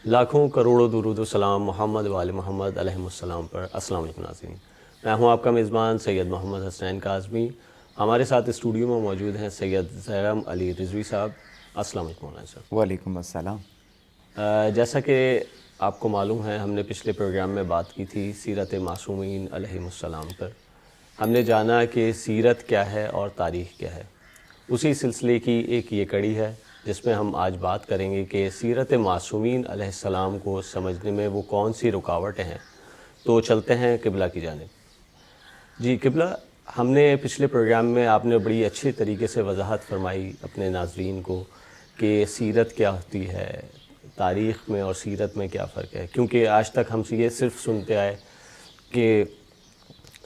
لاکھوں کروڑوں درود و سلام محمد وآل محمد علیہ السلام پر۔ السلام علیکم ناظرین، میں ہوں آپ کا میزبان سید محمد حسین کاظمی۔ ہمارے ساتھ اسٹوڈیو میں موجود ہیں سید زیرم علی رضوی صاحب۔ السلام علیکم مولانا صاحب۔ وعلیکم السلام۔ جیسا کہ آپ کو معلوم ہے، ہم نے پچھلے پروگرام میں بات کی تھی سیرت معصومین علیہ السلام پر۔ ہم نے جانا کہ سیرت کیا ہے اور تاریخ کیا ہے۔ اسی سلسلے کی ایک یہ کڑی ہے جس میں ہم آج بات کریں گے کہ سیرت معصومین علیہ السلام کو سمجھنے میں وہ کون سی رکاوٹیں ہیں۔ تو چلتے ہیں قبلہ کی جانب۔ جی قبلہ، ہم نے پچھلے پروگرام میں آپ نے بڑی اچھے طریقے سے وضاحت فرمائی اپنے ناظرین کو کہ سیرت کیا ہوتی ہے، تاریخ میں اور سیرت میں کیا فرق ہے، کیونکہ آج تک ہم یہ صرف سنتے آئے کہ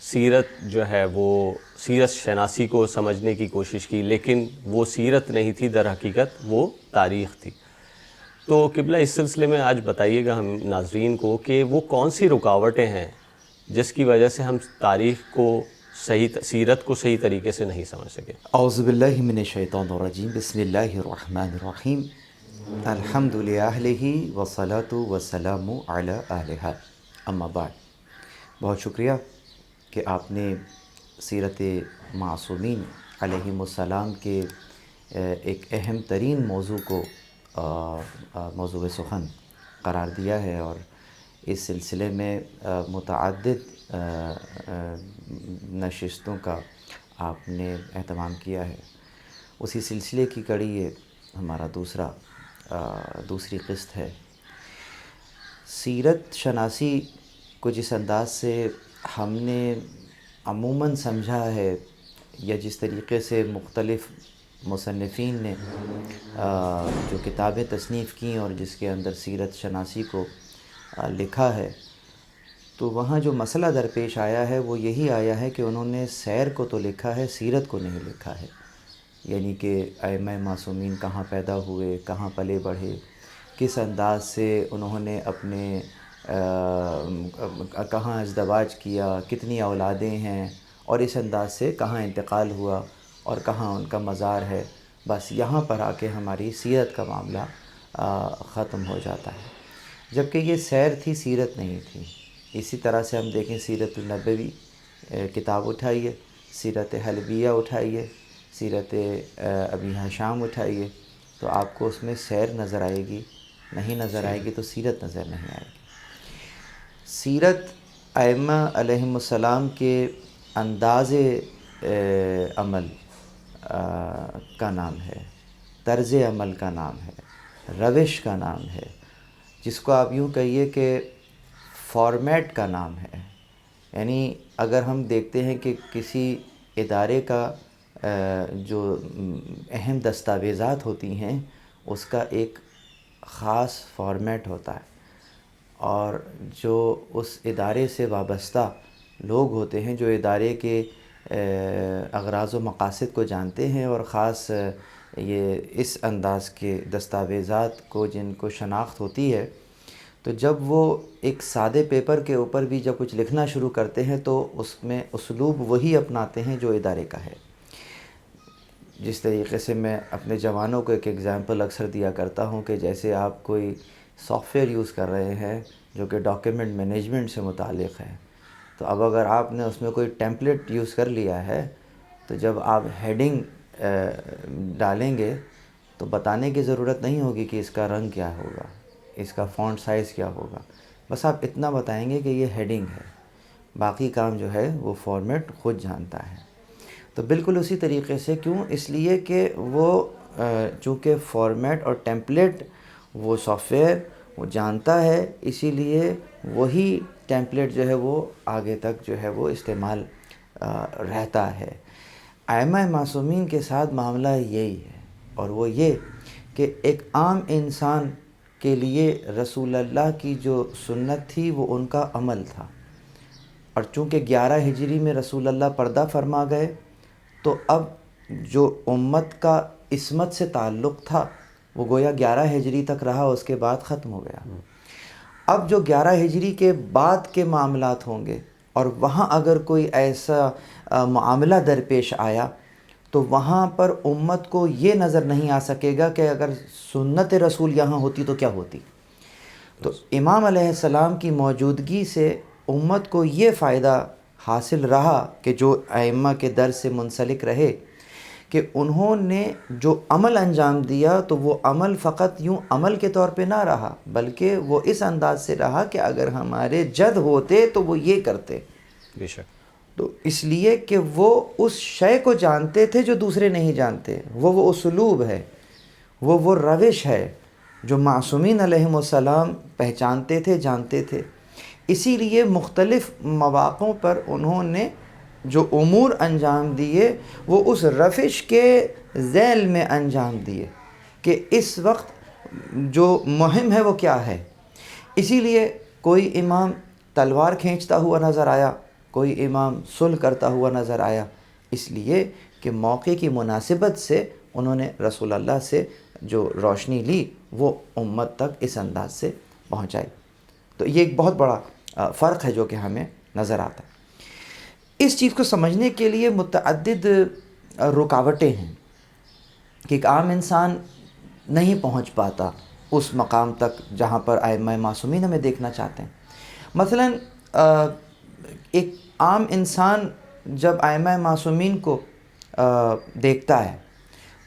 سیرت جو ہے وہ سیرت شناسی کو سمجھنے کی کوشش کی، لیکن وہ سیرت نہیں تھی، در حقیقت وہ تاریخ تھی۔ تو قبلہ اس سلسلے میں آج بتائیے گا ہم ناظرین کو کہ وہ کون سی رکاوٹیں ہیں جس کی وجہ سے ہم تاریخ کو سیرت کو صحیح طریقے سے نہیں سمجھ سکے۔ اعوذ باللہ من الشیطان الرجیم، بسم اللہ الرحمن الرحیم، الحمد للہ والصلاة والسلام علی اہلہا، اما بعد۔ بہت شکریہ کہ آپ نے سیرت معصومین علیہم السلام کے ایک اہم ترین موضوع کو موضوع سخن قرار دیا ہے، اور اس سلسلے میں متعدد نشستوں کا آپ نے اہتمام کیا ہے۔ اسی سلسلے کی کڑی یہ ہمارا دوسری قسط ہے۔ سیرت شناسی کو جس انداز سے ہم نے عموماً سمجھا ہے، یا جس طریقے سے مختلف مصنفین نے جو کتابیں تصنیف کیں اور جس کے اندر سیرت شناسی کو لکھا ہے، تو وہاں جو مسئلہ درپیش آیا ہے وہ یہی آیا ہے کہ انہوں نے سیر کو تو لکھا ہے، سیرت کو نہیں لکھا ہے۔ یعنی کہ ائمہ معصومین کہاں پیدا ہوئے، کہاں پلے بڑھے، کس انداز سے انہوں نے اپنے کہاں ازدواج کیا، کتنی اولادیں ہیں، اور اس انداز سے کہاں انتقال ہوا اور کہاں ان کا مزار ہے۔ بس یہاں پر آ کے ہماری سیرت کا معاملہ ختم ہو جاتا ہے، جبکہ یہ سیر تھی، سیرت نہیں تھی۔ اسی طرح سے ہم دیکھیں سیرت النبوی کتاب اٹھائیے، سیرت حلبیہ اٹھائیے، سیرت ابی ہشام اٹھائیے، تو آپ کو اس میں سیر نظر آئے گی، نہیں نظر آئے گی تو سیرت نظر نہیں آئے گی۔ سیرت ائمہ علیہم السلام کے انداز عمل کا نام ہے، طرز عمل کا نام ہے، روش کا نام ہے، جس کو آپ یوں کہیے کہ فارمیٹ کا نام ہے۔ یعنی اگر ہم دیکھتے ہیں کہ کسی ادارے کا جو اہم دستاویزات ہوتی ہیں، اس کا ایک خاص فارمیٹ ہوتا ہے، اور جو اس ادارے سے وابستہ لوگ ہوتے ہیں، جو ادارے کے اغراض و مقاصد کو جانتے ہیں، اور خاص یہ اس انداز کے دستاویزات کو جن کو شناخت ہوتی ہے، تو جب وہ ایک سادے پیپر کے اوپر بھی جب کچھ لکھنا شروع کرتے ہیں تو اس میں اسلوب وہی اپناتے ہیں جو ادارے کا ہے۔ جس طریقے سے میں اپنے جوانوں کو ایک ایگزامپل اکثر دیا کرتا ہوں کہ جیسے آپ کوئی سافٹ ویئر یوز کر رہے ہیں جو کہ ڈاکیومنٹ مینجمنٹ سے متعلق ہے، تو اب اگر آپ نے اس میں کوئی ٹیمپلیٹ یوز کر لیا ہے، تو جب آپ ہیڈنگ ڈالیں گے تو بتانے کی ضرورت نہیں ہوگی کہ اس کا رنگ کیا ہوگا، اس کا فونٹ سائز کیا ہوگا، بس آپ اتنا بتائیں گے کہ یہ ہیڈنگ ہے، باقی کام جو ہے وہ فارمیٹ خود جانتا ہے۔ تو بالکل اسی طریقے سے، کیوں؟ اس لیے کہ وہ چونکہ فارمیٹ اور ٹیمپلیٹ وہ سافٹ ویئر وہ جانتا ہے، اسی لیے وہی ٹیمپلیٹ جو ہے وہ آگے تک جو ہے وہ استعمال رہتا ہے۔ ائمہ معصومین کے ساتھ معاملہ یہی ہے، اور وہ یہ کہ ایک عام انسان کے لیے رسول اللہ کی جو سنت تھی وہ ان کا عمل تھا، اور چونکہ 11 ہجری میں رسول اللہ پردہ فرما گئے، تو اب جو امت کا عصمت سے تعلق تھا وہ گویا 11 ہجری تک رہا، اس کے بعد ختم ہو گیا۔ اب جو 11 ہجری کے بعد کے معاملات ہوں گے، اور وہاں اگر کوئی ایسا معاملہ درپیش آیا تو وہاں پر امت کو یہ نظر نہیں آ سکے گا کہ اگر سنت رسول یہاں ہوتی تو کیا ہوتی۔ تو امام علیہ السلام کی موجودگی سے امت کو یہ فائدہ حاصل رہا کہ جو ائمہ کے در سے منسلک رہے کہ انہوں نے جو عمل انجام دیا تو وہ عمل فقط یوں عمل کے طور پہ نہ رہا، بلکہ وہ اس انداز سے رہا کہ اگر ہمارے جد ہوتے تو وہ یہ کرتے. بے شک. تو اس لیے کہ وہ اس شے کو جانتے تھے جو دوسرے نہیں جانتے. وہ اسلوب ہے، وہ روش ہے جو معصومین علیہم السلام پہچانتے تھے، جانتے تھے. اسی لیے مختلف مواقعوں پر انہوں نے جو امور انجام دیے وہ اس روش کے ذیل میں انجام دیے کہ اس وقت جو مہم ہے وہ کیا ہے. اسی لیے کوئی امام تلوار کھینچتا ہوا نظر آیا، کوئی امام صلح کرتا ہوا نظر آیا، اس لیے کہ موقع کی مناسبت سے انہوں نے رسول اللہ سے جو روشنی لی وہ امت تک اس انداز سے پہنچائی. تو یہ ایک بہت بڑا فرق ہے جو کہ ہمیں نظر آتا ہے. اس چیز کو سمجھنے کے لیے متعدد رکاوٹیں ہیں کہ ایک عام انسان نہیں پہنچ پاتا اس مقام تک جہاں پر ائمہ معصومین ہمیں دیکھنا چاہتے ہیں. مثلا ایک عام انسان جب ائمہ معصومین کو دیکھتا ہے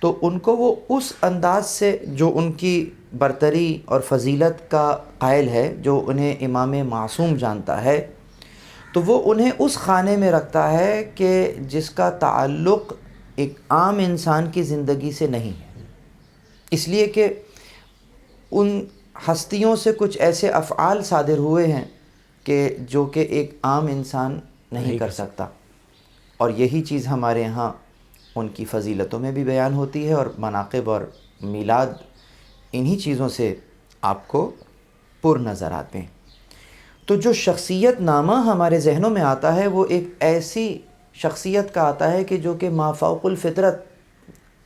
تو ان کو وہ اس انداز سے جو ان کی برتری اور فضیلت کا قائل ہے، جو انہیں امام معصوم جانتا ہے، تو وہ انہیں اس خانے میں رکھتا ہے کہ جس کا تعلق ایک عام انسان کی زندگی سے نہیں ہے. اس لیے کہ ان ہستیوں سے کچھ ایسے افعال صادر ہوئے ہیں کہ جو کہ ایک عام انسان نہیں کر سکتا. اور یہی چیز ہمارے ہاں ان کی فضیلتوں میں بھی بیان ہوتی ہے، اور مناقب اور میلاد انہی چیزوں سے آپ کو پر نظر آتے ہیں. تو جو شخصیت نامہ ہمارے ذہنوں میں آتا ہے وہ ایک ایسی شخصیت کا آتا ہے کہ جو کہ ما فوق الفطرت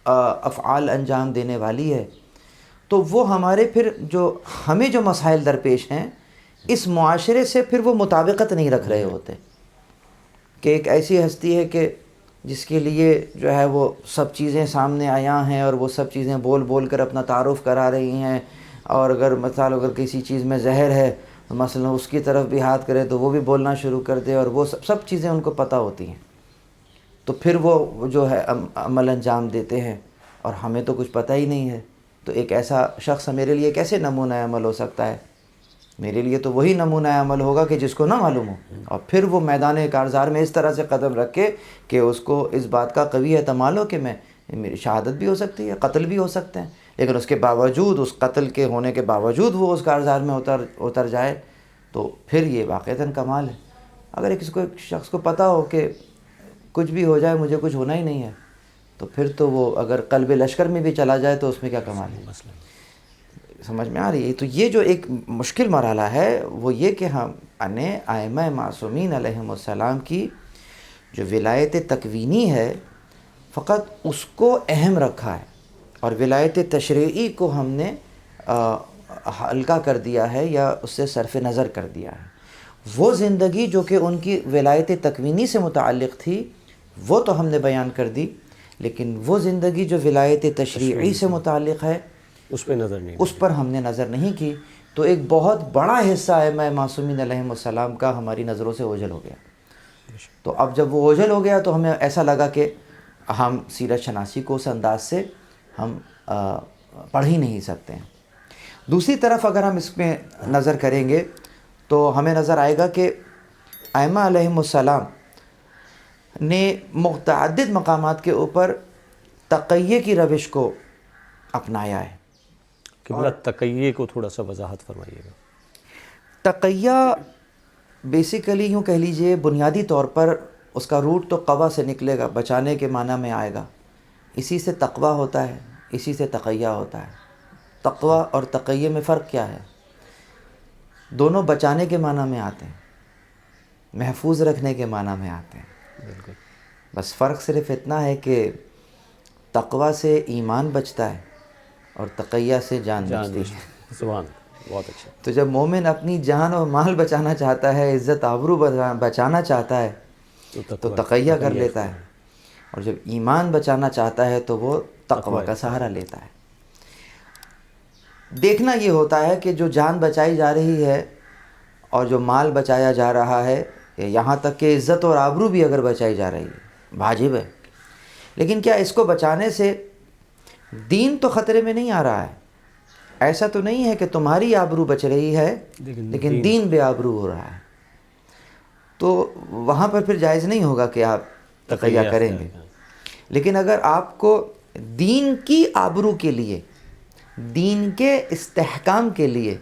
افعال انجام دینے والی ہے. تو وہ ہمارے پھر جو ہمیں جو مسائل درپیش ہیں اس معاشرے سے پھر وہ مطابقت نہیں رکھ رہے ہوتے کہ ایک ایسی ہستی ہے کہ جس کے لیے جو ہے وہ سب چیزیں سامنے آیا ہیں اور وہ سب چیزیں بول بول کر اپنا تعارف کرا رہی ہیں، اور اگر کسی چیز میں زہر ہے مثلا اس کی طرف بھی ہاتھ کرے تو وہ بھی بولنا شروع کر دے، اور وہ سب چیزیں ان کو پتہ ہوتی ہیں. تو پھر وہ جو ہے عمل انجام دیتے ہیں اور ہمیں تو کچھ پتہ ہی نہیں ہے. تو ایک ایسا شخص میرے لیے کیسے نمونہ عمل ہو سکتا ہے؟ میرے لیے تو وہی نمونہ عمل ہوگا کہ جس کو نہ معلوم ہو، اور پھر وہ میدان کارزار میں اس طرح سے قدم رکھے کہ اس کو اس بات کا قوی احتمال ہو کہ میری شہادت بھی ہو سکتی ہے، قتل بھی ہو سکتے ہیں، لیکن اس کے باوجود، اس قتل کے ہونے کے باوجود وہ اس کارزار میں اتر جائے تو پھر یہ واقعتاً کمال ہے. اگر ایک شخص کو پتہ ہو کہ کچھ بھی ہو جائے مجھے کچھ ہونا ہی نہیں ہے، تو پھر تو وہ اگر قلب لشکر میں بھی چلا جائے تو اس میں کیا کمال ہے؟ سمجھ میں آ رہی ہے؟ تو یہ جو ایک مشکل مرحلہ ہے وہ یہ کہ ہم نے ائمہ معصومین علیہم السلام کی جو ولایت تکوینی ہے فقط اس کو اہم رکھا ہے، اور ولایت تشریعی کو ہم نے ہلکا کر دیا ہے یا اس سے صرف نظر کر دیا ہے. وہ زندگی جو کہ ان کی ولایت تکوینی سے متعلق تھی وہ تو ہم نے بیان کر دی، لیکن وہ زندگی جو ولایت تشریعی سے متعلق ہے اس پہ نظر نہیں، اس پر ہم نے نظر نہیں کی. تو ایک بہت بڑا حصہ ائمہ معصومین علیہم السلام کا ہماری نظروں سے اوجھل ہو گیا. تو اب جب وہ اوجھل ہو گیا تو ہمیں ایسا لگا کہ ہم سیرت شناسی کو اس انداز سے ہم پڑھ ہی نہیں سکتے ہیں. دوسری طرف اگر ہم اس میں نظر کریں گے تو ہمیں نظر آئے گا کہ ائمہ علیہم السلام نے متعدد مقامات کے اوپر تقیہ کی روش کو اپنایا ہے. قبلہ تقیہ کو تھوڑا سا وضاحت فرمائیے گا. تقیہ بیسیکلی یوں کہہ لیجئے بنیادی طور پر اس کا روٹ تو قوا سے نکلے گا، بچانے کے معنی میں آئے گا. اسی سے تقویٰ ہوتا ہے، اسی سے تقیہ ہوتا ہے. تقویٰ اور تقیہ میں فرق کیا ہے؟ دونوں بچانے کے معنی میں آتے ہیں، محفوظ رکھنے کے معنی میں آتے ہیں. بالکل. بس فرق صرف اتنا ہے کہ تقویٰ سے ایمان بچتا ہے اور تقیہ سے جان بچتی ہے. سبحان، بہت اچھا. تو جب مومن اپنی جان اور مال بچانا چاہتا ہے، عزت آبرو بچانا چاہتا ہے تو تقیہ کر لیتا ہے، اور جب ایمان بچانا چاہتا ہے تو وہ تقویٰ کا سہارا لیتا ہے. دیکھنا یہ ہوتا ہے کہ جو جان بچائی جا رہی ہے اور جو مال بچایا جا رہا ہے، یہاں تک کہ عزت اور آبرو بھی اگر بچائی جا رہی ہے، واجب ہے، لیکن کیا اس کو بچانے سے دین تو خطرے میں نہیں آ رہا ہے؟ ایسا تو نہیں ہے کہ تمہاری آبرو بچ رہی ہے لیکن دین بے آبرو ہو رہا ہے، تو وہاں پر پھر جائز نہیں ہوگا کہ آپ تقیہ کریں گے۔ لیکن اگر آپ کو دین کی آبرو کے لیے، دین کے استحکام کے لیے،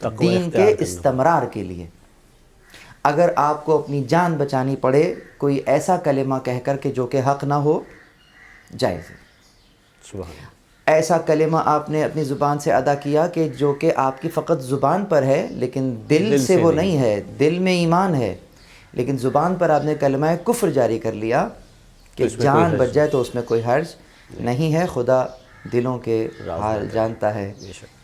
دین کے استمرار کے لیے اگر آپ کو اپنی جان بچانی پڑے کوئی ایسا کلمہ کہہ کر کے جو کہ حق نہ ہو، جائز ہے۔ سبحان اللہ۔ ایسا کلمہ آپ نے اپنی زبان سے ادا کیا کہ جو کہ آپ کی فقط زبان پر ہے لیکن دل سے وہ نہیں ہے، دل میں ایمان ہے، لیکن زبان پر آپ نے کلمہ کفر جاری کر لیا کہ جان بچ جائے تو اس میں کوئی حرج نہیں ہے۔ خدا دلوں کے حال جانتا ہے،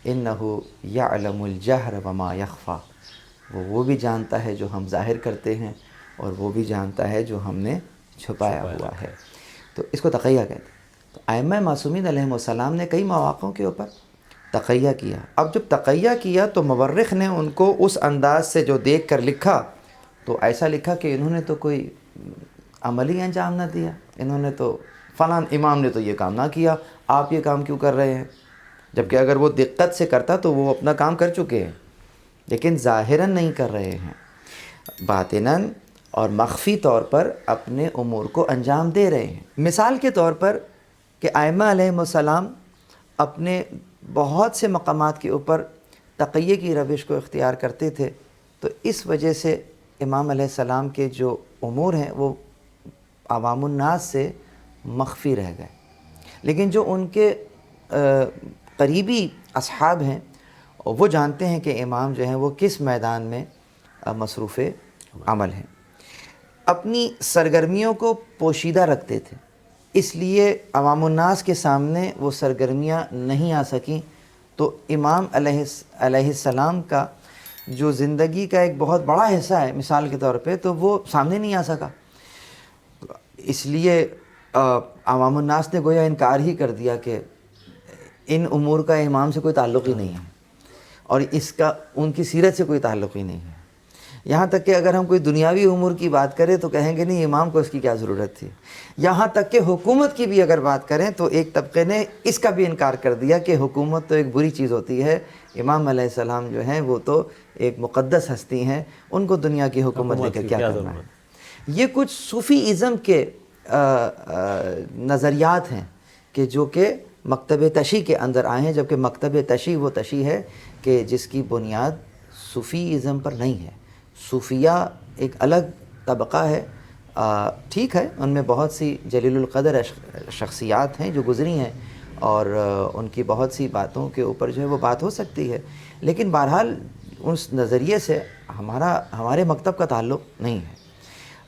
انہ یعلم الجہر وما یخفی، وہ بھی جانتا ہے جو ہم ظاہر کرتے ہیں اور وہ بھی جانتا ہے جو ہم نے چھپایا ہوا ہے۔ تو اس کو تقیہ کہتے ہیں۔ تو ائمہ معصومین علیہم السلام نے کئی مواقعوں کے اوپر تقیہ کیا۔ اب جب تقیہ کیا تو مورخ نے ان کو اس انداز سے جو دیکھ کر لکھا تو ایسا لکھا کہ انہوں نے تو کوئی عملی انجام نہ دیا، انہوں نے تو فلاں امام نے تو یہ کام نہ کیا، آپ یہ کام کیوں کر رہے ہیں؟ جبکہ اگر وہ دقت سے کرتا تو وہ اپنا کام کر چکے ہیں، لیکن ظاہراً نہیں کر رہے ہیں، باطناً اور مخفی طور پر اپنے امور کو انجام دے رہے ہیں۔ مثال کے طور پر کہ ائمہ علیہم السلام اپنے بہت سے مقامات کے اوپر تقیہ کی روش کو اختیار کرتے تھے، تو اس وجہ سے امام علیہ السلام کے جو امور ہیں وہ عوام الناس سے مخفی رہ گئے، لیکن جو ان کے قریبی اصحاب ہیں وہ جانتے ہیں کہ امام جو ہیں وہ کس میدان میں مصروف عمل ہیں۔ اپنی سرگرمیوں کو پوشیدہ رکھتے تھے، اس لیے عوام الناس کے سامنے وہ سرگرمیاں نہیں آ سکیں، تو امام علیہ السلام کا جو زندگی کا ایک بہت بڑا حصہ ہے مثال کے طور پہ تو وہ سامنے نہیں آ سکا، اس لیے عوام الناس نے گویا انکار ہی کر دیا کہ ان امور کا امام سے کوئی تعلق ہی نہیں ہے اور اس کا ان کی سیرت سے کوئی تعلق ہی نہیں ہے۔ یہاں تک کہ اگر ہم کوئی دنیاوی امور کی بات کریں تو کہیں گے نہیں امام کو اس کی کیا ضرورت تھی، یہاں تک کہ حکومت کی بھی اگر بات کریں تو ایک طبقے نے اس کا بھی انکار کر دیا کہ حکومت تو ایک بری چیز ہوتی ہے، امام علیہ السلام جو ہیں وہ تو ایک مقدس ہستی ہیں، ان کو دنیا کی حکومت لے کر کیا کرنا ہے۔ یہ کچھ صوفی ازم کے نظریات ہیں کہ جو کہ مکتب تشیع کے اندر آئے ہیں، جبکہ مکتب تشیع وہ تشیع ہے کہ جس کی بنیاد صوفی ازم پر نہیں ہے۔ صوفیہ ایک الگ طبقہ ہے، ٹھیک ہے ان میں بہت سی جلیل القدر شخصیات ہیں جو گزری ہیں اور ان کی بہت سی باتوں کے اوپر جو ہے وہ بات ہو سکتی ہے، لیکن بہرحال اس نظریے سے ہمارے مکتب کا تعلق نہیں ہے۔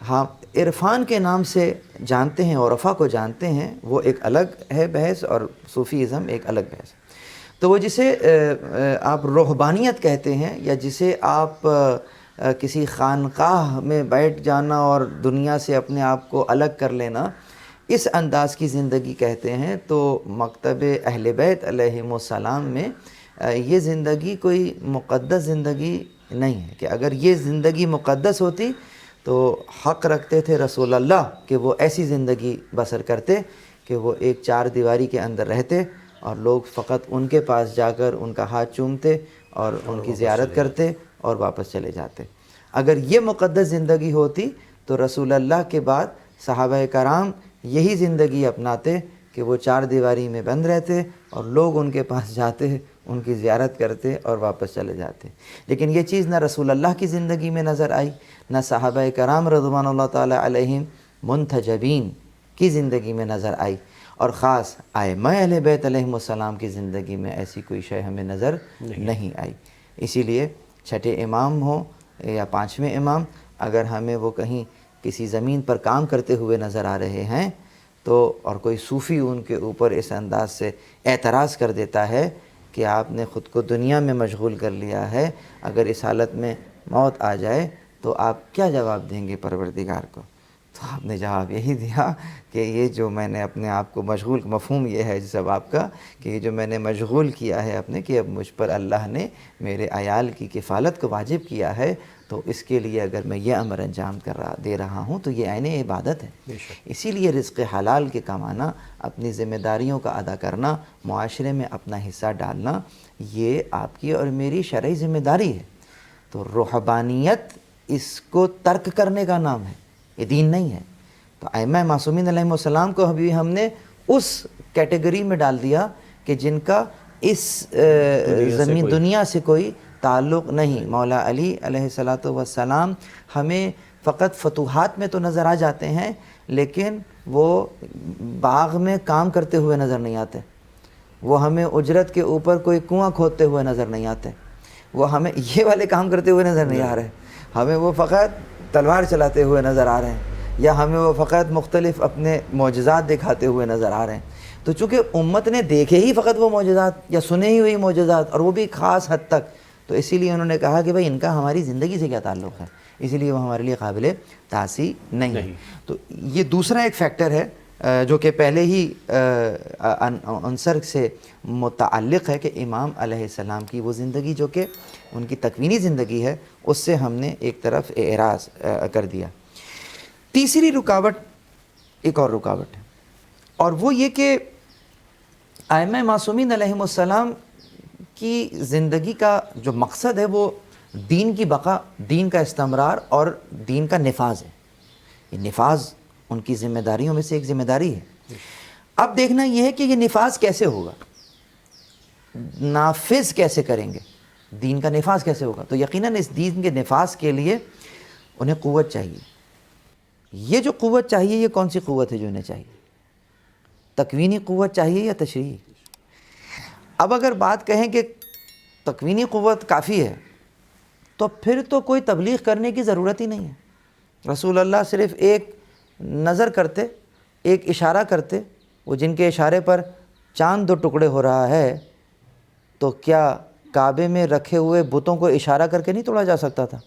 ہاں عرفان کے نام سے جانتے ہیں، عرفا کو جانتے ہیں، وہ ایک الگ ہے بحث، اور صوفی ازم ایک الگ بحث ہے۔ تو وہ جسے آپ رہبانیت کہتے ہیں یا جسے آپ کسی خانقاہ میں بیٹھ جانا اور دنیا سے اپنے آپ کو الگ کر لینا، اس انداز کی زندگی کہتے ہیں، تو مکتب اہل بیت علیہم السلام میں یہ زندگی کوئی مقدس زندگی نہیں ہے، کہ اگر یہ زندگی مقدس ہوتی تو حق رکھتے تھے رسول اللہ کہ وہ ایسی زندگی بسر کرتے کہ وہ ایک چار دیواری کے اندر رہتے اور لوگ فقط ان کے پاس جا کر ان کا ہاتھ چومتے اور ان کی زیارت کرتے اور واپس چلے جاتے۔ اگر یہ مقدس زندگی ہوتی تو رسول اللہ کے بعد صحابہ کرام یہی زندگی اپناتے کہ وہ چار دیواری میں بند رہتے اور لوگ ان کے پاس جاتے، ان کی زیارت کرتے اور واپس چلے جاتے۔ لیکن یہ چیز نہ رسول اللہ کی زندگی میں نظر آئی، نہ صحابہ کرام رضوان اللہ تعالی علیہم منتجبین کی زندگی میں نظر آئی، اور خاص ائمہ اہل بیت علیہم السلام کی زندگی میں ایسی کوئی شے ہمیں نظر نہیں آئی۔ اسی لیے چھٹے امام ہوں یا پانچویں امام، اگر ہمیں وہ کہیں کسی زمین پر کام کرتے ہوئے نظر آ رہے ہیں تو اور کوئی صوفی ان کے اوپر اس انداز سے اعتراض کر دیتا ہے کہ آپ نے خود کو دنیا میں مشغول کر لیا ہے، اگر اس حالت میں موت آ جائے تو آپ کیا جواب دیں گے پروردگار کو؟ تو آپ نے جواب یہی دیا کہ یہ جو میں نے اپنے آپ کو مشغول، مفہوم یہ ہے جس آپ کا کہ یہ جو میں نے مشغول کیا ہے اپنے، کہ اب مجھ پر اللہ نے میرے عیال کی کفالت کو واجب کیا ہے، تو اس کے لیے اگر میں یہ امر انجام دے رہا ہوں تو یہ عین عبادت ہے۔ اسی لیے رزق حلال کے کمانا، اپنی ذمہ داریوں کا ادا کرنا، معاشرے میں اپنا حصہ ڈالنا، یہ آپ کی اور میری شرعی ذمہ داری ہے۔ تو رہبانیت اس کو ترک کرنے کا نام ہے، یہ دین نہیں ہے۔ تو ائمہ معصومین علیہ السلام کو بھی ہم نے اس کیٹیگری میں ڈال دیا کہ جن کا اس زمین دنیا سے کوئی تعلق نہیں۔ مولا علی علیہ السلام ہمیں فقط فتوحات میں تو نظر آ جاتے ہیں، لیکن وہ باغ میں کام کرتے ہوئے نظر نہیں آتے، وہ ہمیں اجرت کے اوپر کوئی کنواں کھودتے ہوئے نظر نہیں آتے، وہ ہمیں یہ والے کام کرتے ہوئے نظر نہیں آ رہے، ہمیں وہ فقط تلوار چلاتے ہوئے نظر آ رہے ہیں، یا ہمیں وہ فقط مختلف اپنے معجزات دکھاتے ہوئے نظر آ رہے ہیں۔ تو چونکہ امت نے دیکھے ہی فقط وہ معجزات یا سنے ہی ہوئی معجزات، اور وہ بھی خاص حد تک، تو اسی لیے انہوں نے کہا کہ بھائی ان کا ہماری زندگی سے کیا تعلق ہے، اسی لیے وہ ہمارے لیے قابل تاثیر نہیں ہے۔ تو یہ دوسرا ایک فیکٹر ہے جو کہ پہلے ہی عنصر سے متعلق ہے، کہ امام علیہ السلام کی وہ زندگی جو کہ ان کی تکوینی زندگی ہے، اس سے ہم نے ایک طرف اعراض کر دیا۔ تیسری رکاوٹ ایک اور رکاوٹ ہے، اور وہ یہ کہ ائمہ معصومین علیہ السلام کی زندگی کا جو مقصد ہے وہ دین کی بقا، دین کا استمرار اور دین کا نفاذ ہے۔ یہ نفاذ ان کی ذمہ داریوں میں سے ایک ذمہ داری ہے۔ اب دیکھنا یہ ہے کہ یہ نفاذ کیسے ہوگا، نافذ کیسے کریں گے، دین کا نفاذ کیسے ہوگا۔ تو یقیناً اس دین کے نفاذ کے لیے انہیں قوت چاہیے۔ یہ جو قوت چاہیے، یہ کون سی قوت ہے جو انہیں چاہیے؟ تکوینی قوت چاہیے یا تشریعی؟ اب اگر بات کہیں کہ تکوینی قوت کافی ہے، تو پھر تو کوئی تبلیغ کرنے کی ضرورت ہی نہیں ہے۔ رسول اللہ صرف ایک نظر کرتے، ایک اشارہ کرتے، وہ جن کے اشارے پر چاند دو ٹکڑے ہو رہا ہے، تو کیا کعبے میں رکھے ہوئے بتوں کو اشارہ کر کے نہیں توڑا جا سکتا تھا؟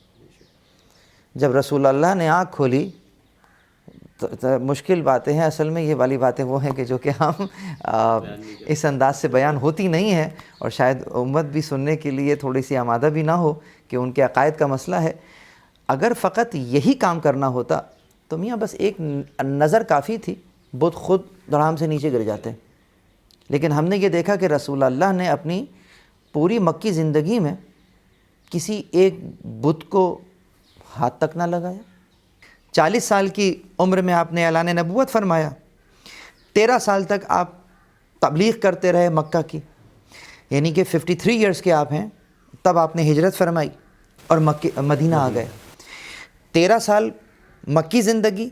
جب رسول اللہ نے آنکھ کھولی، تو مشکل باتیں ہیں اصل میں، یہ والی باتیں وہ ہیں کہ جو کہ ہم اس انداز سے بیان ہوتی نہیں ہیں، اور شاید امت بھی سننے کے لیے تھوڑی سی آمادہ بھی نہ ہو کہ ان کے عقائد کا مسئلہ ہے۔ اگر فقط یہی کام کرنا ہوتا تو میاں بس ایک نظر کافی تھی، بت خود دھڑام سے نیچے گر جاتے۔ لیکن ہم نے یہ دیکھا کہ رسول اللہ نے اپنی پوری مکی زندگی میں کسی ایک بت کو ہاتھ تک نہ لگایا۔ 40 سال کی عمر میں آپ نے اعلان نبوت فرمایا، 13 سال تک آپ تبلیغ کرتے رہے مکہ کی، یعنی کہ 53 ایئرز کے آپ ہیں، تب آپ نے ہجرت فرمائی اور مدینہ آ گئے۔ 13 سال مکی زندگی،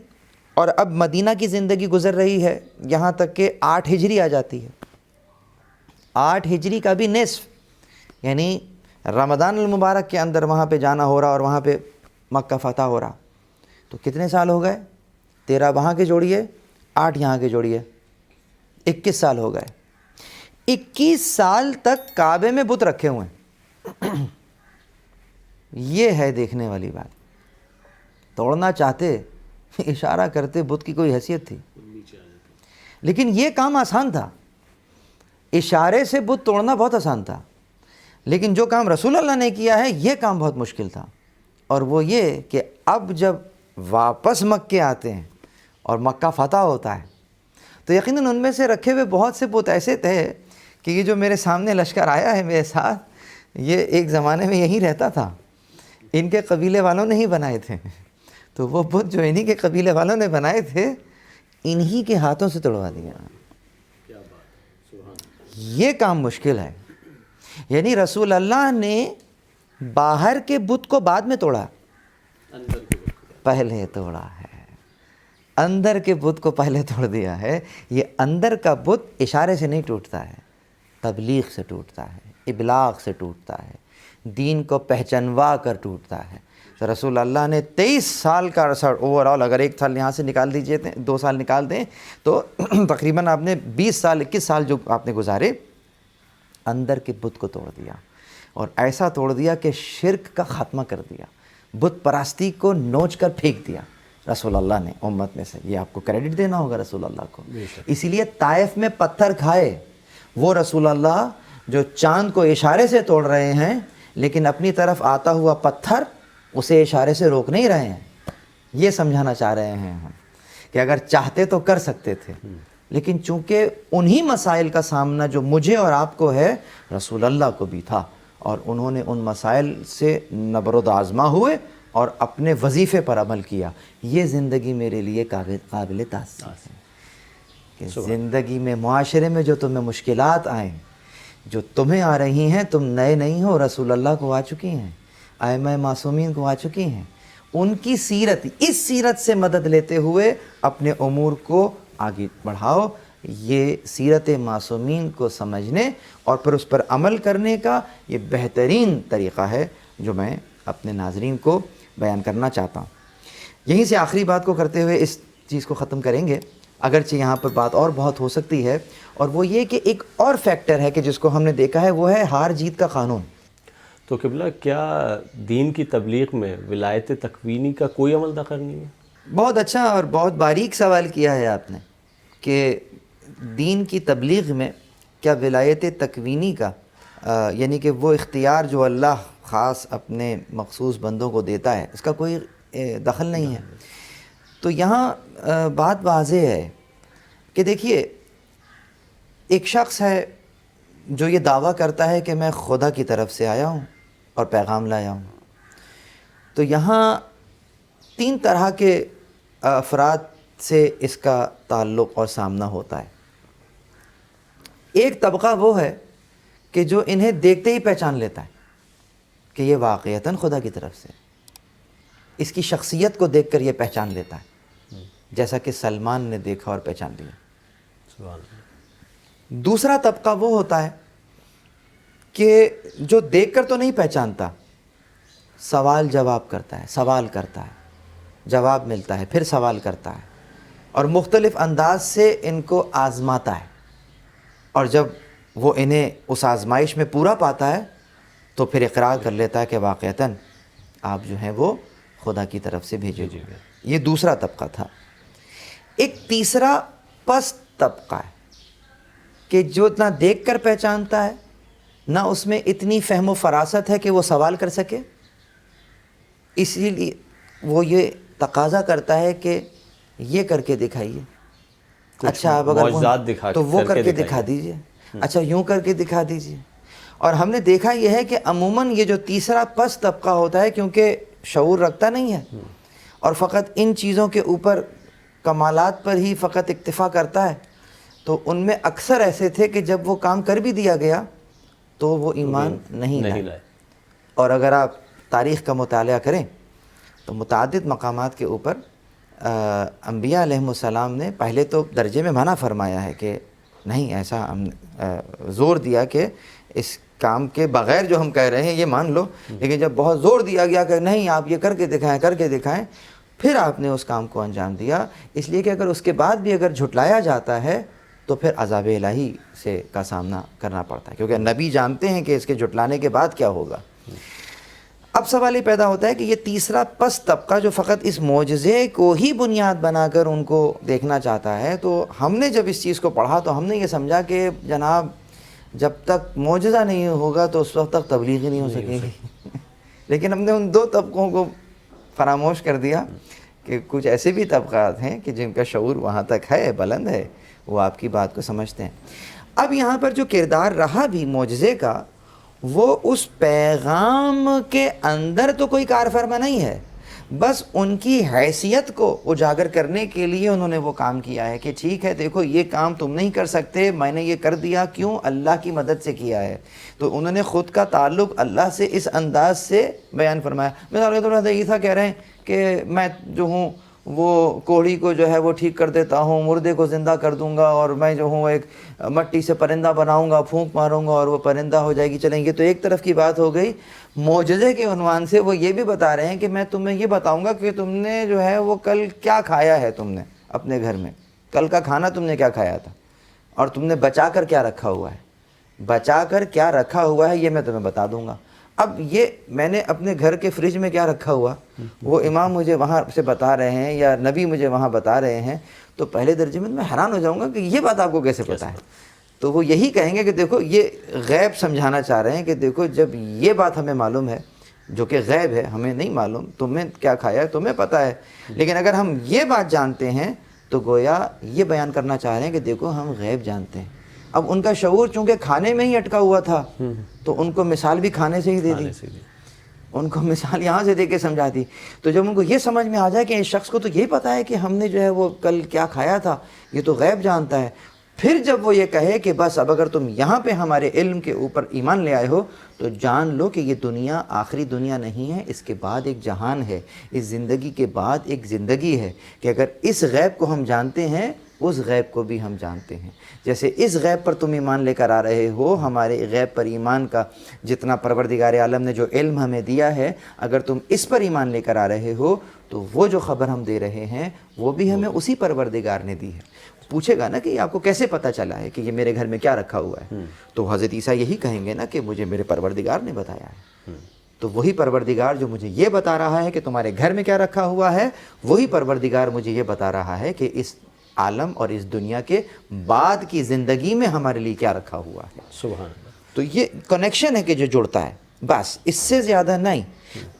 اور اب مدینہ کی زندگی گزر رہی ہے یہاں تک کہ 8 ہجری آ جاتی ہے۔ 8 ہجری کا بھی نصف، یعنی رمضان المبارک کے اندر وہاں پہ جانا ہو رہا اور وہاں پہ مکہ فتح ہو رہا، تو کتنے سال ہو گئے؟ 13 وہاں کے جوڑیے، 8 یہاں کے جوڑیے، 21 سال ہو گئے۔ 21 سال تک کعبے میں بت رکھے ہوئے ہیں۔ یہ ہے دیکھنے والی بات۔ توڑنا چاہتے، اشارہ کرتے، بت کی کوئی حیثیت تھی؟ لیکن یہ کام آسان تھا، اشارے سے بت توڑنا بہت آسان تھا، لیکن جو کام رسول اللہ نے کیا ہے یہ کام بہت مشکل تھا، اور وہ یہ کہ اب جب واپس مکے آتے ہیں اور مکہ فتح ہوتا ہے، تو یقیناً ان میں سے رکھے ہوئے بہت سے بت ایسے تھے کہ یہ جو میرے سامنے لشکر آیا ہے میرے ساتھ، یہ ایک زمانے میں یہی رہتا تھا، ان کے قبیلے والوں نے ہی بنائے تھے۔ تو وہ بت جو انہی کے قبیلے والوں نے بنائے تھے، انہی کے ہاتھوں سے توڑوا دیا۔ یہ کام مشکل ہے، یعنی رسول اللہ نے باہر کے بت کو بعد میں توڑا، پہلے توڑا ہے، اندر کے بت کو پہلے توڑ دیا ہے۔ یہ اندر کا بت اشارے سے نہیں ٹوٹتا ہے، تبلیغ سے ٹوٹتا ہے، ابلاغ سے ٹوٹتا ہے، دین کو پہچنوا کر ٹوٹتا ہے۔ تو رسول اللہ نے 23 سال کا عرصہ اوورآل، اگر 1 سال یہاں سے نکال دیجئے، 2 سال نکال دیں، تو تقریباً آپ نے 20 سال 21 سال جو آپ نے گزارے، اندر کے بت کو توڑ دیا، اور ایسا توڑ دیا کہ شرک کا خاتمہ کر دیا، بت پرستی کو نوچ کر پھینک دیا، رسول اللہ نے امت میں سے، یہ آپ کو کریڈٹ دینا ہوگا رسول اللہ کو۔ اسی لیے طائف میں پتھر کھائے وہ رسول اللہ جو چاند کو اشارے سے توڑ رہے ہیں، لیکن اپنی طرف آتا ہوا پتھر اسے اشارے سے روک نہیں رہے ہیں۔ یہ سمجھانا چاہ رہے ہیں ہم کہ اگر چاہتے تو کر سکتے تھے، لیکن چونکہ انہی مسائل کا سامنا جو مجھے اور آپ کو ہے رسول اللہ کو بھی تھا، اور انہوں نے ان مسائل سے نبرد آزما ہوئے اور اپنے وظیفے پر عمل کیا۔ یہ زندگی میرے لیے قابل تأسیس ہے کہ زندگی میں، معاشرے میں جو تمہیں مشکلات آئیں، جو تمہیں آ رہی ہیں، تم نئے نہیں ہو، رسول اللہ کو آ چکی ہیں، ائمہ معصومین کو آ چکی ہیں۔ ان کی سیرت، اس سیرت سے مدد لیتے ہوئے اپنے امور کو آگے بڑھاؤ۔ یہ سیرت معصومین کو سمجھنے اور پھر اس پر عمل کرنے کا یہ بہترین طریقہ ہے جو میں اپنے ناظرین کو بیان کرنا چاہتا ہوں۔ یہیں سے آخری بات کو کرتے ہوئے اس چیز کو ختم کریں گے، اگرچہ یہاں پر بات اور بہت ہو سکتی ہے، اور وہ یہ کہ ایک اور فیکٹر ہے کہ جس کو ہم نے دیکھا ہے، وہ ہے ہار جیت کا قانون۔ تو قبلہ، کیا دین کی تبلیغ میں ولایت تکوینی کا کوئی عمل دخل نہیں ہے؟ بہت اچھا اور بہت باریک سوال کیا ہے آپ نے کہ دین کی تبلیغ میں کیا ولایت تکوینی کا، یعنی کہ وہ اختیار جو اللہ خاص اپنے مخصوص بندوں کو دیتا ہے، اس کا کوئی دخل نہیں ہے؟ تو یہاں بات واضح ہے کہ دیکھیے، ایک شخص ہے جو یہ دعویٰ کرتا ہے کہ میں خدا کی طرف سے آیا ہوں اور پیغام لایا ہوں۔ تو یہاں تین طرح کے افراد سے اس کا تعلق اور سامنا ہوتا ہے۔ ایک طبقہ وہ ہے کہ جو انہیں دیکھتے ہی پہچان لیتا ہے کہ یہ واقعتاً خدا کی طرف سے، اس کی شخصیت کو دیکھ کر یہ پہچان لیتا ہے، جیسا کہ سلمان نے دیکھا اور پہچان لیا۔ سبحان اللہ۔ دوسرا طبقہ وہ ہوتا ہے کہ جو دیکھ کر تو نہیں پہچانتا، سوال جواب کرتا ہے، سوال کرتا ہے، جواب ملتا ہے، پھر سوال کرتا ہے، اور مختلف انداز سے ان کو آزماتا ہے، اور جب وہ انہیں اس آزمائش میں پورا پاتا ہے تو پھر اقرار کر لیتا ہے کہ واقعتاً آپ جو ہیں وہ خدا کی طرف سے بھیجے گئے۔ یہ دوسرا طبقہ تھا۔ ایک تیسرا پست طبقہ ہے کہ جو نہ دیکھ کر پہچانتا ہے، نہ اس میں اتنی فہم و فراست ہے کہ وہ سوال کر سکے، اسی لیے وہ یہ تقاضا کرتا ہے کہ یہ کر کے دکھائیے۔ اچھا، اب اگر تو وہ کر کے دکھا دیجئے، اچھا یوں کر کے دکھا دیجئے۔ اور ہم نے دیکھا یہ ہے کہ عموماً یہ جو تیسرا پست طبقہ ہوتا ہے، کیونکہ شعور رکھتا نہیں ہے اور فقط ان چیزوں کے اوپر، کمالات پر ہی فقط اکتفا کرتا ہے، تو ان میں اکثر ایسے تھے کہ جب وہ کام کر بھی دیا گیا تو وہ ایمان نہیں لائے۔ اور اگر آپ تاریخ کا مطالعہ کریں تو متعدد مقامات کے اوپر انبیاء علیہم السلام نے پہلے تو درجے میں منع فرمایا ہے کہ نہیں، ایسا ہم زور دیا کہ اس کام کے بغیر جو ہم کہہ رہے ہیں یہ مان لو، لیکن جب بہت زور دیا گیا کہ نہیں، آپ یہ کر کے دکھائیں، پھر آپ نے اس کام کو انجام دیا، اس لیے کہ اگر اس کے بعد بھی اگر جھٹلایا جاتا ہے تو پھر عذاب الہی سے کا سامنا کرنا پڑتا ہے، کیونکہ نبی جانتے ہیں کہ اس کے جھٹلانے کے بعد کیا ہوگا۔ اب سوال یہ پیدا ہوتا ہے کہ یہ تیسرا پست طبقہ جو فقط اس معجزے کو ہی بنیاد بنا کر ان کو دیکھنا چاہتا ہے، تو ہم نے جب اس چیز کو پڑھا تو ہم نے یہ سمجھا کہ جناب جب تک معجزہ نہیں ہوگا تو اس وقت تک تبلیغ ہی نہیں ہو سکے گی۔ لیکن ہم نے ان دو طبقوں کو فراموش کر دیا کہ کچھ ایسے بھی طبقات ہیں کہ جن کا شعور وہاں تک ہے، بلند ہے، وہ آپ کی بات کو سمجھتے ہیں۔ اب یہاں پر جو کردار رہا بھی معجزے کا، وہ اس پیغام کے اندر تو کوئی کار فرما نہیں ہے، بس ان کی حیثیت کو اجاگر کرنے کے لیے انہوں نے وہ کام کیا ہے کہ ٹھیک ہے، دیکھو یہ کام تم نہیں کر سکتے، میں نے یہ کر دیا، کیوں؟ اللہ کی مدد سے کیا ہے۔ تو انہوں نے خود کا تعلق اللہ سے اس انداز سے بیان فرمایا۔ مثال کے طور پر عیسیٰ کہہ رہے ہیں کہ میں جو ہوں وہ کوڑھی کو جو ہے وہ ٹھیک کر دیتا ہوں، مردے کو زندہ کر دوں گا، اور میں جو ہوں ایک مٹی سے پرندہ بناؤں گا، پھونک ماروں گا اور وہ پرندہ ہو جائے گی۔ چلیں، یہ تو ایک طرف کی بات ہو گئی۔ معجزے کے عنوان سے وہ یہ بھی بتا رہے ہیں کہ میں تمہیں یہ بتاؤں گا کہ تم نے جو ہے وہ کل کیا کھایا ہے، تم نے اپنے گھر میں کل کا کھانا تم نے کیا کھایا تھا، اور تم نے بچا کر کیا رکھا ہوا ہے۔ بچا کر کیا رکھا ہوا ہے یہ میں تمہیں بتا دوں گا۔ اب یہ میں نے اپنے گھر کے فریج میں کیا رکھا ہوا وہ امام مجھے وہاں سے بتا رہے ہیں یا نبی مجھے وہاں بتا رہے ہیں، تو پہلے درجے میں حیران ہو جاؤں گا کہ یہ بات آپ کو کیسے پتہ ہے. تو وہ یہی کہیں گے کہ دیکھو یہ غیب سمجھانا چاہ رہے ہیں کہ دیکھو جب یہ بات ہمیں معلوم ہے جو کہ غیب ہے، ہمیں نہیں معلوم، تمہیں کیا کھایا ہے تمہیں پتہ ہے، لیکن اگر ہم یہ بات جانتے ہیں تو گویا یہ بیان کرنا چاہ رہے ہیں کہ دیکھو ہم غیب جانتے ہیں. اب ان کا شعور چونکہ کھانے میں ہی اٹکا ہوا تھا تو ان کو مثال بھی کھانے سے ہی دے دی، ان کو مثال یہاں سے دے کے سمجھا دی. تو جب ان کو یہ سمجھ میں آ جائے کہ اس شخص کو تو یہی پتہ ہے کہ ہم نے جو ہے وہ کل کیا کھایا تھا، یہ تو غیب جانتا ہے، پھر جب وہ یہ کہے کہ بس اب اگر تم یہاں پہ ہمارے علم کے اوپر ایمان لے آئے ہو تو جان لو کہ یہ دنیا آخری دنیا نہیں ہے، اس کے بعد ایک جہان ہے، اس زندگی کے بعد ایک زندگی ہے، کہ اگر اس غیب کو ہم جانتے ہیں اس غیب کو بھی ہم جانتے ہیں. جیسے اس غیب پر تم ایمان لے کر آ رہے ہو، ہمارے غیب پر ایمان کا جتنا پروردگار عالم نے جو علم ہمیں دیا ہے، اگر تم اس پر ایمان لے کر آ رہے ہو تو وہ جو خبر ہم دے رہے ہیں وہ بھی ہمیں اسی پروردگار نے دی ہے. پوچھے گا نا کہ آپ کو کیسے پتہ چلا ہے کہ یہ میرے گھر میں کیا رکھا ہوا ہے، تو حضرت عیسیٰ یہی کہیں گے نا کہ مجھے میرے پروردگار نے بتایا ہے. تو وہی پروردگار جو مجھے یہ بتا رہا ہے کہ تمہارے گھر میں کیا رکھا ہوا ہے، وہی پروردگار مجھے یہ بتا رہا ہے کہ اس عالم اور اس دنیا کے بعد کی زندگی میں ہمارے لیے کیا رکھا ہوا ہے. سبحان اللہ. تو یہ کنیکشن ہے کہ جو جڑتا ہے، بس اس سے زیادہ نہیں.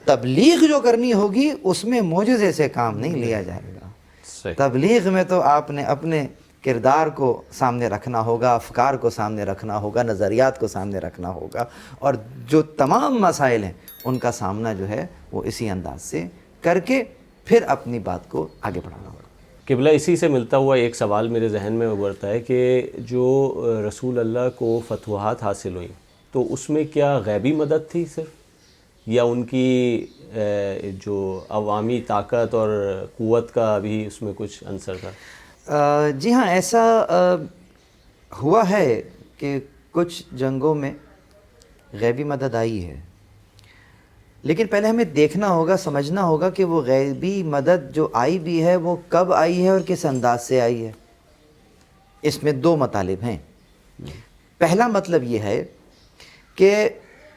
تبلیغ جو کرنی ہوگی اس میں معجزے سے کام نہیں لیا جائے گا. تبلیغ میں تو آپ نے اپنے کردار کو سامنے رکھنا ہوگا، افکار کو سامنے رکھنا ہوگا، نظریات کو سامنے رکھنا ہوگا، اور جو تمام مسائل ہیں ان کا سامنا جو ہے وہ اسی انداز سے کر کے پھر اپنی بات کو آگے بڑھانا ہوگا. قبلہ اسی سے ملتا ہوا ایک سوال میرے ذہن میں ابھرتا ہے کہ جو رسول اللہ کو فتوحات حاصل ہوئیں تو اس میں کیا غیبی مدد تھی صرف، یا ان کی جو عوامی طاقت اور قوت کا بھی اس میں کچھ عنصر تھا؟ جی ہاں، ایسا ہوا ہے کہ کچھ جنگوں میں غیبی مدد آئی ہے، لیکن پہلے ہمیں دیکھنا ہوگا، سمجھنا ہوگا کہ وہ غیبی مدد جو آئی بھی ہے وہ کب آئی ہے اور کس انداز سے آئی ہے. اس میں دو مطالب ہیں. پہلا مطلب یہ ہے کہ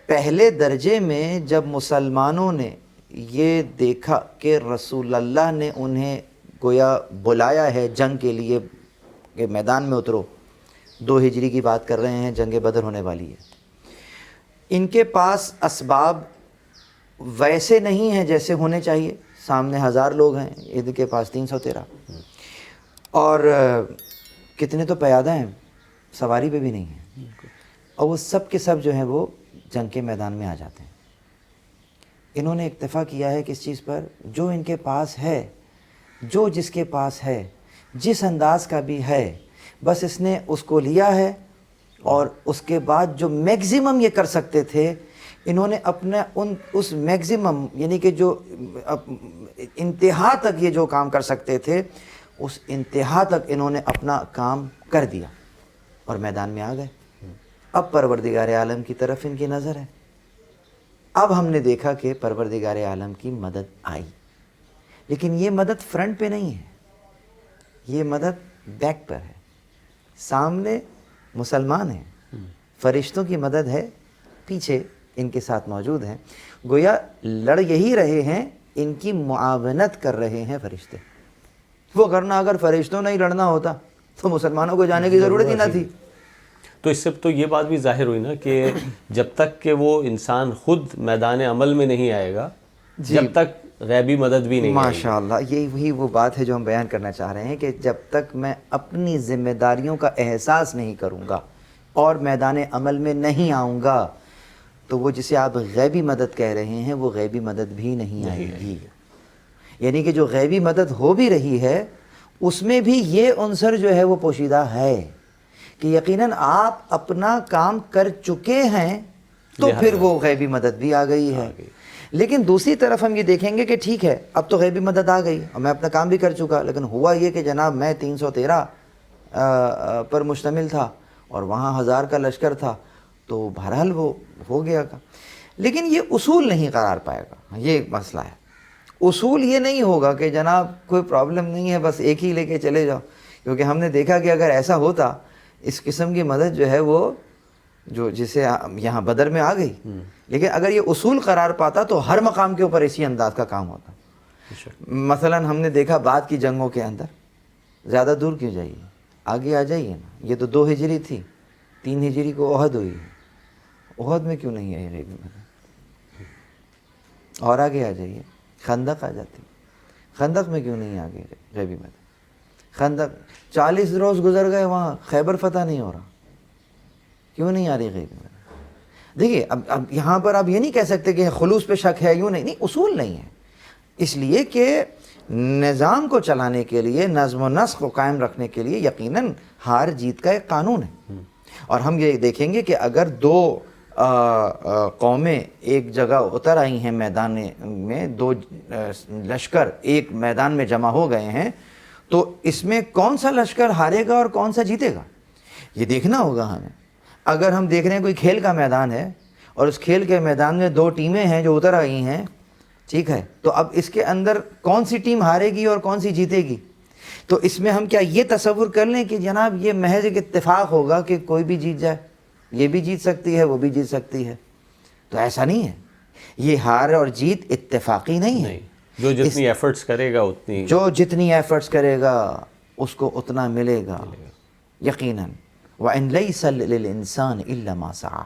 پہلے درجے میں جب مسلمانوں نے یہ دیکھا کہ رسول اللہ نے انہیں گویا بلایا ہے جنگ کے لیے کہ میدان میں اترو، 2 ہجری کی بات کر رہے ہیں، جنگ بدر ہونے والی ہے، ان کے پاس اسباب ویسے نہیں ہیں جیسے ہونے چاہیے. سامنے 1000 لوگ ہیں، ان کے پاس 313، اور کتنے تو پیادہ ہیں، سواری پہ بھی نہیں ہیں، اور وہ سب کے سب جو ہیں وہ جنگ کے میدان میں آ جاتے ہیں. انہوں نے اکتفا کیا ہے کس چیز پر؟ جو ان کے پاس ہے، جو جس کے پاس ہے، جس انداز کا بھی ہے، بس اس نے اس کو لیا ہے، اور اس کے بعد جو میگزیمم یہ کر سکتے تھے انہوں نے اپنا اس میگزیمم یعنی کہ جو انتہا تک یہ جو کام کر سکتے تھے اس انتہا تک انہوں نے اپنا کام کر دیا اور میدان میں آ گئے. اب پروردگار عالم کی طرف ان کی نظر ہے. اب ہم نے دیکھا کہ پروردگار عالم کی مدد آئی، لیکن یہ مدد فرنٹ پہ نہیں ہے، یہ مدد بیک پر ہے. سامنے مسلمان ہیں، فرشتوں کی مدد ہے، پیچھے ان کے ساتھ موجود ہیں. گویا لڑ یہی رہے ہیں، ان کی معاونت کر رہے ہیں فرشتے. وہ کرنا اگر فرشتوں نے ہی لڑنا ہوتا تو مسلمانوں کو جانے کی ضرورت ہی نہ تھی. تو اس سے تو یہ بات بھی ظاہر ہوئی نا کہ جب تک کہ وہ انسان خود میدان عمل میں نہیں آئے گا، جب تک غیبی مدد بھی نہیں آئے گی. ماشاء اللہ، یہی وہی وہ بات ہے جو ہم بیان کرنا چاہ رہے ہیں کہ جب تک میں اپنی ذمہ داریوں کا احساس نہیں کروں گا اور میدان عمل میں نہیں آؤں گا تو وہ جسے آپ غیبی مدد کہہ رہے ہیں وہ غیبی مدد بھی نہیں آئے گی. یعنی کہ جو غیبی مدد ہو بھی رہی ہے اس میں بھی یہ عنصر جو ہے وہ پوشیدہ ہے کہ یقیناً آپ اپنا کام کر چکے ہیں تو پھر وہ غیبی مدد بھی آ گئی ہے. لیکن دوسری طرف ہم یہ دیکھیں گے کہ ٹھیک ہے اب تو غیبی مدد آ گئی اور میں اپنا کام بھی کر چکا، لیکن ہوا یہ کہ جناب میں 313 پر مشتمل تھا اور وہاں 1000 کا لشکر تھا، تو بہرحال وہ ہو گیا کا. لیکن یہ اصول نہیں قرار پائے گا، یہ مسئلہ ہے. اصول یہ نہیں ہوگا کہ جناب کوئی پرابلم نہیں ہے بس ایک ہی لے کے چلے جاؤ، کیونکہ ہم نے دیکھا کہ اگر ایسا ہوتا اس قسم کی مدد جو ہے وہ جو جسے یہاں بدر میں آ گئی، لیکن اگر یہ اصول قرار پاتا تو ہر مقام کے اوپر اسی انداز کا کام ہوتا. مثلا ہم نے دیکھا بعد کی جنگوں کے اندر، زیادہ دور کیوں جائیے، آگے آ جائیے نا. یہ تو 2 ہجری تھی، 3 ہجری کو احد ہوئی ہے. احد میں کیوں نہیں آئی ریبی مدد؟ اور آگے آ جائیے، خندق آ جاتی. خندق میں کیوں نہیں آگے ریبی مدد؟ خندق 40 روز گزر گئے، وہاں خیبر فتح نہیں ہو رہا، کیوں نہیں آ رہی ریبی مدد؟ دیکھیے اب یہاں پر آپ یہ نہیں کہہ سکتے کہ خلوص پہ شک ہے، یوں نہیں، اصول نہیں ہے. اس لیے کہ نظام کو چلانے کے لیے، نظم و نسق کو قائم رکھنے کے لیے یقیناً ہار جیت کا ایک قانون ہے. اور ہم یہ دیکھیں گے کہ اگر 2 قومیں ایک جگہ اتر آئی ہیں میدان میں، 2 لشکر ایک میدان میں جمع ہو گئے ہیں، تو اس میں کون سا لشکر ہارے گا اور کون سا جیتے گا یہ دیکھنا ہوگا ہمیں. اگر ہم دیکھ رہے ہیں کوئی کھیل کا میدان ہے اور اس کھیل کے میدان میں 2 ٹیمیں ہیں جو اتر آئی ہیں، ٹھیک ہے، تو اب اس کے اندر کون سی ٹیم ہارے گی اور کون سی جیتے گی؟ تو اس میں ہم کیا یہ تصور کر لیں کہ جناب یہ محض ایک اتفاق ہوگا کہ کوئی بھی جیت جائے، یہ بھی جیت سکتی ہے وہ بھی جیت سکتی ہے؟ تو ایسا نہیں ہے. یہ ہار اور جیت اتفاقی نہیں ہے. جو جتنی ایفرٹس کرے گا اتنی، جو جتنی ایفرٹس کرے گا اس کو اتنا ملے گا یقیناً. وَإِن لَيْسَ لِلْإِنسَانِ إِلَّا مَا سَعَى.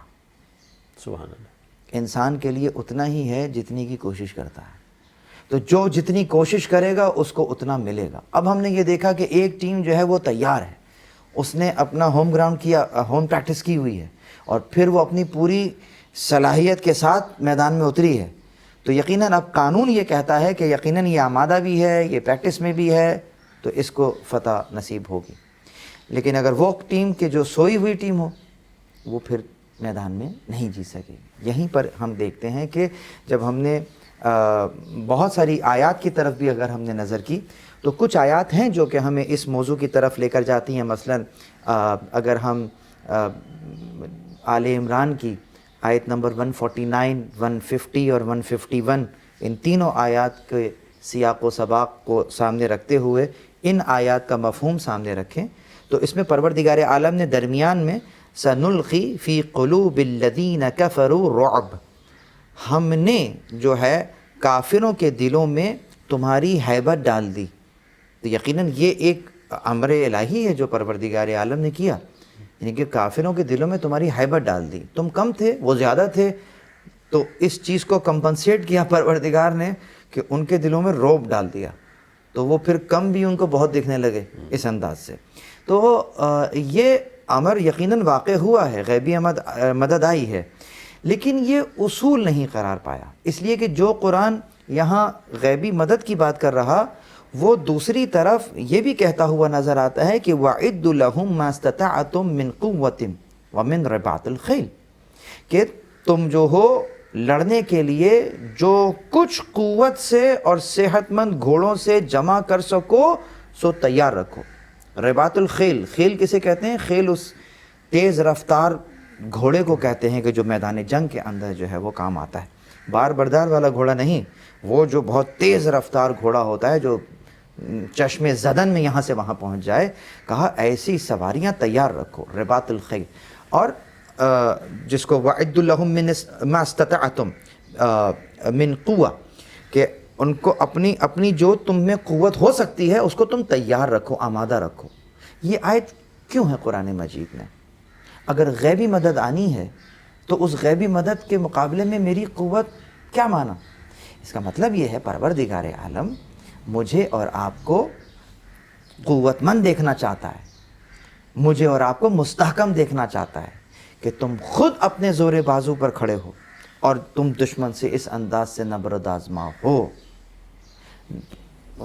سبحان اللہ. انسان کے لیے اتنا ہی ہے جتنی کی کوشش کرتا ہے. تو جو جتنی کوشش کرے گا اس کو اتنا ملے گا. اب ہم نے یہ دیکھا کہ ایک ٹیم جو ہے وہ تیار ہے، اس نے اپنا ہوم گراؤنڈ کیا، ہوم پریکٹس کی ہوئی ہے، اور پھر وہ اپنی پوری صلاحیت کے ساتھ میدان میں اتری ہے. تو یقیناً اب قانون یہ کہتا ہے کہ یقیناً یہ آمادہ بھی ہے، یہ پریکٹس میں بھی ہے، تو اس کو فتح نصیب ہوگی. لیکن اگر وہ ٹیم کہ جو سوئی ہوئی ٹیم ہو، وہ پھر میدان میں نہیں جیت سکے گی. یہیں پر ہم دیکھتے ہیں کہ جب ہم نے بہت ساری آیات کی طرف بھی اگر ہم نے نظر کی تو کچھ آیات ہیں جو کہ ہمیں اس موضوع کی طرف لے کر جاتی ہیں. مثلا اگر ہم آل عمران کی آیت نمبر 149، 150 اور 151، ان تینوں آیات کے سیاق و سباق کو سامنے رکھتے ہوئے ان آیات کا مفہوم سامنے رکھیں تو اس میں پروردگار عالم نے درمیان میں سنلقی فی قلوب الذین کفروا رعب، ہم نے جو ہے کافروں کے دلوں میں تمہاری ہیبت ڈال دی. تو یقیناً یہ ایک امر الہی ہے جو پروردگار عالم نے کیا، یعنی کہ کافروں کے دلوں میں تمہاری ہیبت ڈال دی. تم کم تھے، وہ زیادہ تھے، تو اس چیز کو کمپنسیٹ کیا پروردگار نے کہ ان کے دلوں میں رعب ڈال دیا، تو وہ پھر کم بھی ان کو بہت دکھنے لگے اس انداز سے. تو یہ امر یقیناً واقع ہوا ہے، غیبی مدد آئی ہے، لیکن یہ اصول نہیں قرار پایا. اس لیے کہ جو قرآن یہاں غیبی مدد کی بات کر رہا، وہ دوسری طرف یہ بھی کہتا ہوا نظر آتا ہے کہ وَعِدُّ لَهُم مَا اسْتَطَعْتُم مِّن قُوَّةٍ وَمِن رِبَاطِ الْخَيْلِ، کہ تم جو ہو لڑنے کے لیے جو کچھ قوت سے اور صحت مند گھوڑوں سے جمع کر سکو سو تیار رکھو. رباط الخیل، خیل کسے کہتے ہیں؟ خیل اس تیز رفتار گھوڑے کو کہتے ہیں کہ جو میدان جنگ کے اندر جو ہے وہ کام آتا ہے. بار بردار والا گھوڑا نہیں، وہ جو بہت تیز رفتار گھوڑا ہوتا ہے جو چشم زدن میں یہاں سے وہاں پہنچ جائے. کہا ایسی سواریاں تیار رکھو، رباط الخیل. اور جس کو وَعِدُّ لَهُم مَا اسْتَطَعْتُم مِّن قُوَّةٍ، کہ ان کو اپنی جو تم میں قوت ہو سکتی ہے اس کو تم تیار رکھو، آمادہ رکھو. یہ آیت کیوں ہے قرآن مجید میں؟ اگر غیبی مدد آنی ہے تو اس غیبی مدد کے مقابلے میں میری قوت کیا مانا؟ اس کا مطلب یہ ہے پروردگار عالم مجھے اور آپ کو قوت مند دیکھنا چاہتا ہے، مجھے اور آپ کو مستحکم دیکھنا چاہتا ہے کہ تم خود اپنے زور بازو پر کھڑے ہو اور تم دشمن سے اس انداز سے نبرد آزما ہو.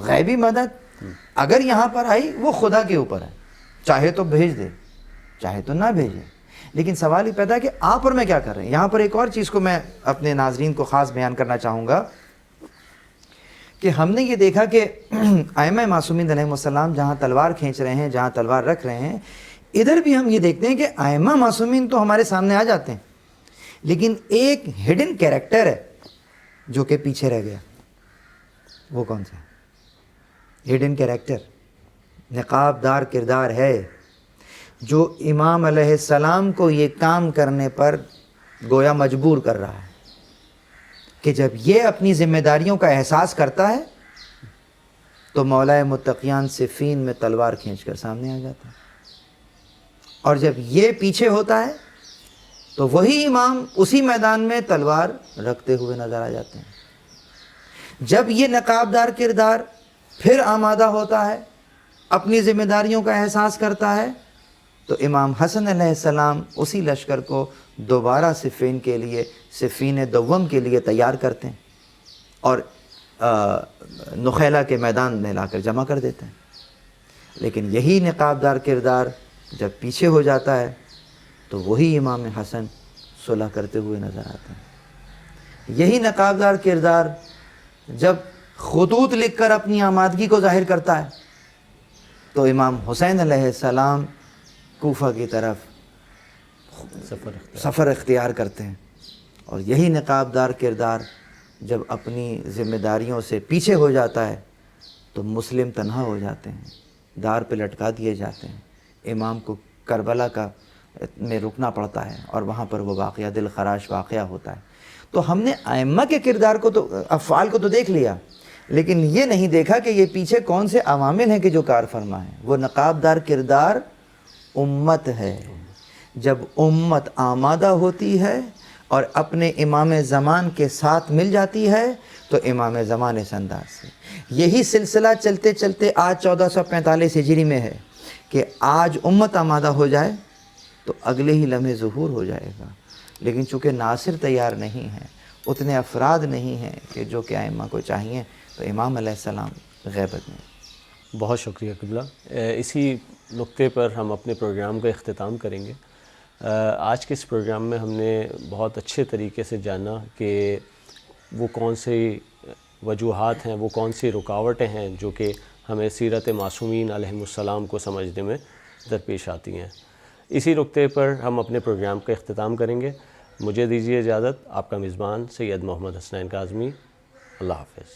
غیبی مدد اگر یہاں پر آئی وہ خدا کے اوپر ہے، چاہے تو بھیج دے چاہے تو نہ بھیجے. لیکن سوال ہی پیدا ہے کہ آپ اور میں کیا کر رہے ہیں. یہاں پر ایک اور چیز کو میں اپنے ناظرین کو خاص بیان کرنا چاہوں گا کہ ہم نے یہ دیکھا کہ ائمہ معصومین علیہ السلام جہاں تلوار کھینچ رہے ہیں، جہاں تلوار رکھ رہے ہیں، ادھر بھی ہم یہ دیکھتے ہیں کہ ائمہ معصومین تو ہمارے سامنے آ جاتے ہیں، لیکن ایک ہڈن کیریکٹر ہے جو کہ پیچھے رہ گیا. وہ کون سا ہڈن کیریکٹر؟ نقاب دار کردار ہے جو امام علیہ السلام کو یہ کام کرنے پر گویا مجبور کر رہا ہے کہ جب یہ اپنی ذمہ داریوں کا احساس کرتا ہے تو مولا متقیان صفین میں تلوار کھینچ کر سامنے آ جاتا ہے، اور جب یہ پیچھے ہوتا ہے تو وہی امام اسی میدان میں تلوار رکھتے ہوئے نظر آ جاتے ہیں۔ جب یہ نقابدار کردار پھر آمادہ ہوتا ہے، اپنی ذمہ داریوں کا احساس کرتا ہے، تو امام حسن علیہ السلام اسی لشکر کو دوبارہ صفین کے لیے، صفین دوم کے لیے تیار کرتے ہیں اور نخیلہ کے میدان میں لا کر جمع کر دیتے ہیں۔ لیکن یہی نقابدار کردار جب پیچھے ہو جاتا ہے تو وہی امام حسن صلح کرتے ہوئے نظر آتے ہیں۔ یہی نقابدار کردار جب خطوط لکھ کر اپنی آمادگی کو ظاہر کرتا ہے تو امام حسین علیہ السلام کوفہ کی طرف سفر اختیار کرتے ہیں، اور یہی نقابدار کردار جب اپنی ذمہ داریوں سے پیچھے ہو جاتا ہے تو مسلم تنہا ہو جاتے ہیں، دار پہ لٹکا دیے جاتے ہیں، امام کو کربلا میں رکنا پڑتا ہے اور وہاں پر وہ واقعہ دل خراش واقعہ ہوتا ہے۔ تو ہم نے ائمہ کے کردار کو تو، افعال کو تو دیکھ لیا، لیکن یہ نہیں دیکھا کہ یہ پیچھے کون سے عوامل ہیں کہ جو کار فرما ہیں۔ وہ نقابدار کردار امت ہے۔ جب امت آمادہ ہوتی ہے اور اپنے امام زمان کے ساتھ مل جاتی ہے تو امام زمان اس انداز سے، یہی سلسلہ چلتے چلتے آج 1445 ہجری میں ہے کہ آج امت آمادہ ہو جائے تو اگلے ہی لمحے ظہور ہو جائے گا، لیکن چونکہ ناصر تیار نہیں ہیں، اتنے افراد نہیں ہیں کہ جو کہ ائمہ کو چاہیے، تو امام علیہ السلام غیبت میں۔ بہت شکریہ قبلہ۔ اسی نقطے پر ہم اپنے پروگرام کا اختتام کریں گے۔ آج کے اس پروگرام میں ہم نے بہت اچھے طریقے سے جانا کہ وہ کون سی وجوہات ہیں، وہ کون سی رکاوٹیں ہیں جو کہ ہمیں سیرت معصومین علیہم السلام کو سمجھنے میں درپیش آتی ہیں۔ اسی نقطے پر ہم اپنے پروگرام کا اختتام کریں گے۔ مجھے دیجیے اجازت، آپ کا میزبان سید محمد حسنین کاظمی۔ اللہ حافظ۔